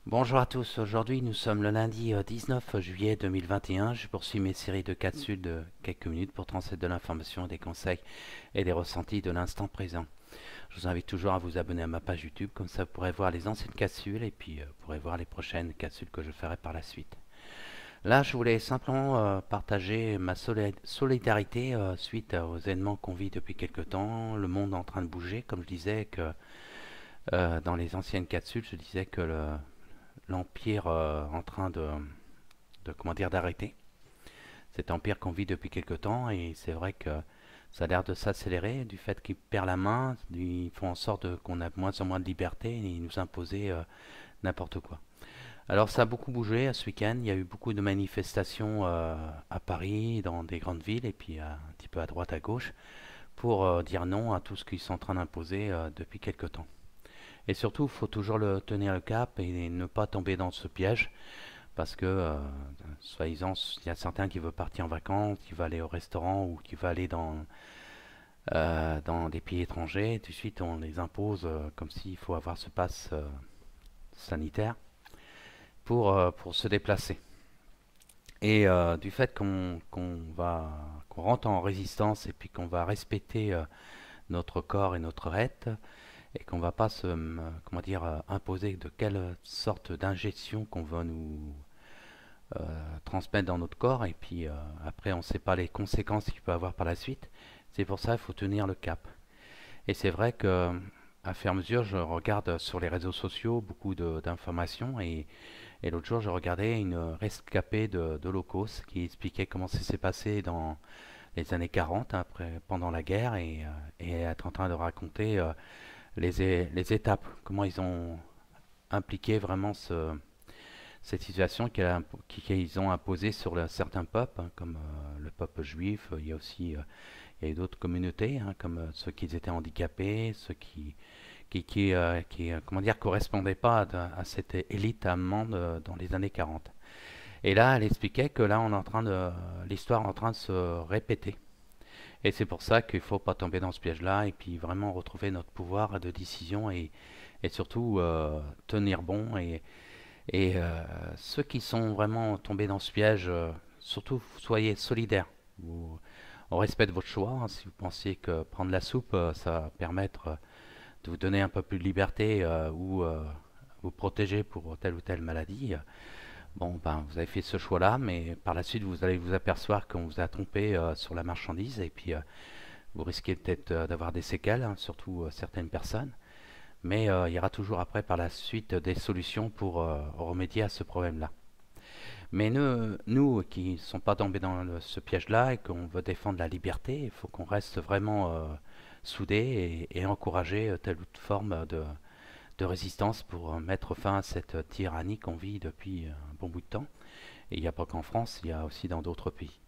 Bonjour à tous, aujourd'hui nous sommes le lundi 19 juillet 2021. Je poursuis mes séries de capsules de quelques minutes pour transmettre de l'information, des conseils et des ressentis de l'instant présent. Je vous invite toujours à vous abonner à ma page YouTube, comme ça vous pourrez voir les anciennes capsules et puis vous pourrez voir les prochaines capsules que je ferai par la suite. Là, je voulais simplement partager ma solidarité suite aux événements qu'on vit depuis quelques temps, le monde en train de bouger, comme je disais que dans les anciennes capsules, je disais que l'empire en train comment dire d'arrêter. Cet empire qu'on vit depuis quelque temps et c'est vrai que ça a l'air de s'accélérer du fait qu'ils perdent la main, ils font en sorte qu'on a de moins en moins de liberté et ils nous imposer n'importe quoi. Alors ça a beaucoup bougé ce week-end, il y a eu beaucoup de manifestations à Paris, dans des grandes villes et puis un petit peu à droite à gauche pour dire non à tout ce qu'ils sont en train d'imposer depuis quelque temps. Et surtout, il faut toujours tenir le cap et ne pas tomber dans ce piège parce que, soi-disant, il y a certains qui veulent partir en vacances, qui veulent aller au restaurant ou qui veulent aller dans des pays étrangers. Et tout de suite, on les impose comme s'il faut avoir ce passe sanitaire pour se déplacer. Et du fait qu'on rentre en résistance et puis qu'on va respecter notre corps et notre être, et qu'on va pas comment dire, imposer de quelle sorte d'injection qu'on va nous transmettre dans notre corps et puis après on ne sait pas les conséquences qu'il peut avoir par la suite. C'est pour ça qu'il faut tenir le cap. Et c'est vrai que à faire mesure, je regarde sur les réseaux sociaux beaucoup d'informations et l'autre jour je regardais une rescapée de l'Holocauste qui expliquait comment ça s'est passé dans les années 40 après, pendant la guerre et elle est en train de raconter les étapes, comment ils ont impliqué vraiment cette situation qu'ils ont imposée sur certains peuples, hein, comme le peuple juif. Il y a aussi il y a d'autres communautés, hein, comme ceux qui étaient handicapés, ceux qui comment dire, correspondaient pas à cette élite allemande dans les années 40. Et là, elle expliquait que là, l'histoire est en train de se répéter. Et c'est pour ça qu'il ne faut pas tomber dans ce piège-là et puis vraiment retrouver notre pouvoir de décision et surtout tenir bon. Et ceux qui sont vraiment tombés dans ce piège, surtout soyez solidaires. On respecte votre choix, hein. Si vous pensez que prendre la soupe, ça va permettre de vous donner un peu plus de liberté ou vous protéger pour telle ou telle maladie, bon, ben, vous avez fait ce choix-là, mais par la suite, vous allez vous apercevoir qu'on vous a trompé sur la marchandise et puis vous risquez peut-être d'avoir des séquelles, hein, surtout certaines personnes. Mais il y aura toujours après, par la suite, des solutions pour remédier à ce problème-là. Mais nous qui ne sommes pas tombés dans ce piège-là et qu'on veut défendre la liberté, il faut qu'on reste vraiment soudés et encourager telle ou telle forme de résistance pour mettre fin à cette tyrannie qu'on vit depuis un bon bout de temps. Et il n'y a pas qu'en France, il y a aussi dans d'autres pays.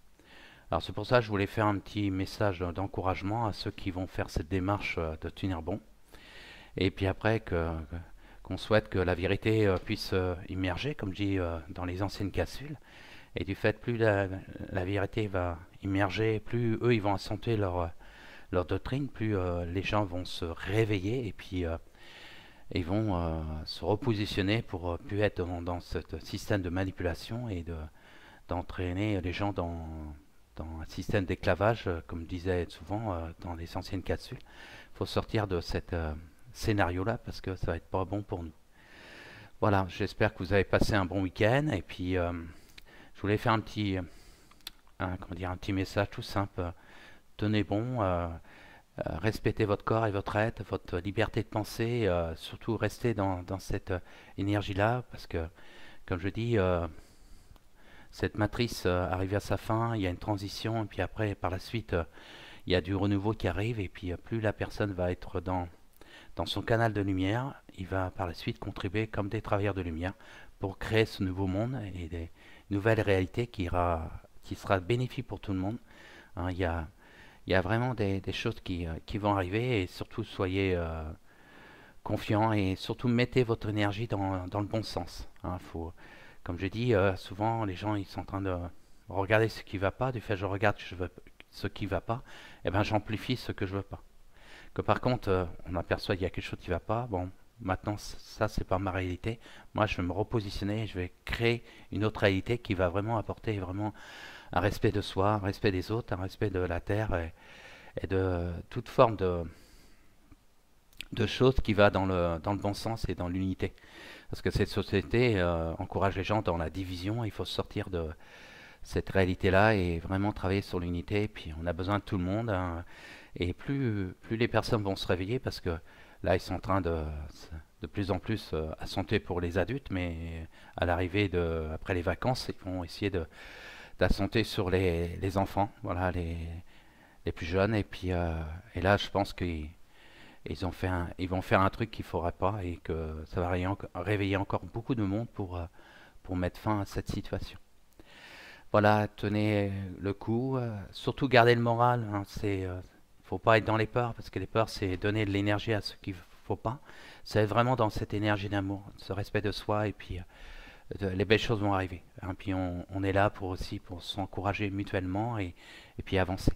Alors c'est pour ça que je voulais faire un petit message d'encouragement à ceux qui vont faire cette démarche de tenir bon. Et puis après qu'on souhaite que la vérité puisse immerger, comme je dis dans les anciennes capsules. Et du fait, plus la vérité va immerger, plus eux ils vont accentuer leur doctrine, plus les gens vont se réveiller et puis ils vont se repositionner pour plus être dans ce système de manipulation et d'entraîner les gens dans un système d'esclavage, comme disait souvent dans les anciennes capsules. Il faut sortir de cet scénario-là parce que ça va être pas bon pour nous. Voilà, j'espère que vous avez passé un bon week-end et puis je voulais faire comment dire, un petit message tout simple. Tenez bon, respectez votre corps et votre être, votre liberté de penser, surtout restez dans cette énergie-là parce que, comme je dis, cette matrice arrive à sa fin, il y a une transition et puis après, par la suite, il y a du renouveau qui arrive et puis plus la personne va être dans son canal de lumière, il va par la suite contribuer comme des travailleurs de lumière pour créer ce nouveau monde et des nouvelles réalités qui sera bénéfique pour tout le monde. Hein, il y a vraiment des choses qui vont arriver et surtout soyez confiants et surtout mettez votre énergie dans le bon sens. Hein, comme je dis, souvent les gens ils sont en train de regarder ce qui ne va pas, du fait je regarde ce qui ne va pas, et ben j'amplifie ce que je veux pas. Que par contre on aperçoit qu'il y a quelque chose qui ne va pas, bon, maintenant ça c'est pas ma réalité. Moi je vais me repositionner, je vais créer une autre réalité qui va vraiment apporter vraiment un respect de soi, un respect des autres, un respect de la terre et de toute forme de choses qui va dans le bon sens et dans l'unité. Parce que cette société encourage les gens dans la division, il faut sortir de cette réalité-là et vraiment travailler sur l'unité. Et puis on a besoin de tout le monde, hein. Et plus les personnes vont se réveiller, parce que là ils sont en train de plus en plus à santé pour les adultes, mais à l'arrivée après les vacances, ils vont essayer d'assenter sur les enfants, voilà, les plus jeunes. Et puis et là je pense ils vont faire un truc qu'il ne faudra pas et que ça va réveiller encore beaucoup de monde pour mettre fin à cette situation. Voilà, tenez le coup, surtout garder le moral, hein, faut pas être dans les peurs, parce que les peurs c'est donner de l'énergie à ce qu'il faut pas. C'est être vraiment dans cette énergie d'amour, ce respect de soi, et puis les belles choses vont arriver, hein. Puis on est là pour aussi pour s'encourager mutuellement et puis avancer.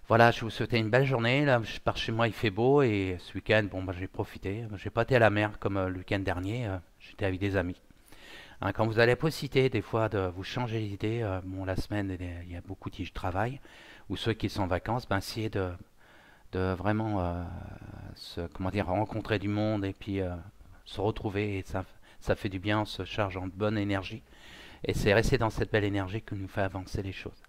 Voilà, je vous souhaite une belle journée. Là, je pars chez moi, il fait beau, et ce week-end, bon, bah, j'ai profité. J'ai pas été à la mer comme le week-end dernier. J'étais avec des amis. Hein, quand vous avez la possibilité, des fois, de vous changer l'idée, bon, la semaine, il y a beaucoup qui travaillent, ou ceux qui sont en vacances, ben, essayez de vraiment comment dire, rencontrer du monde et puis se retrouver. Et ça fait du bien, on se charge en bonne énergie. Et c'est rester dans cette belle énergie qui nous fait avancer les choses.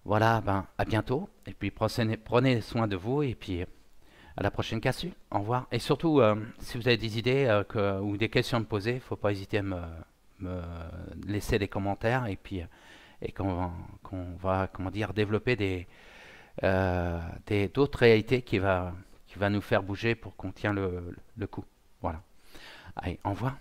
Voilà, ben, à bientôt. Et puis prenez soin de vous. Et puis à la prochaine cassue. Au revoir. Et surtout, si vous avez des idées ou des questions à me poser, il ne faut pas hésiter à me laisser des commentaires. Et puis, qu'on va, comment dire, développer d'autres réalités qui va nous faire bouger pour qu'on tienne le coup. Voilà. Allez, au revoir.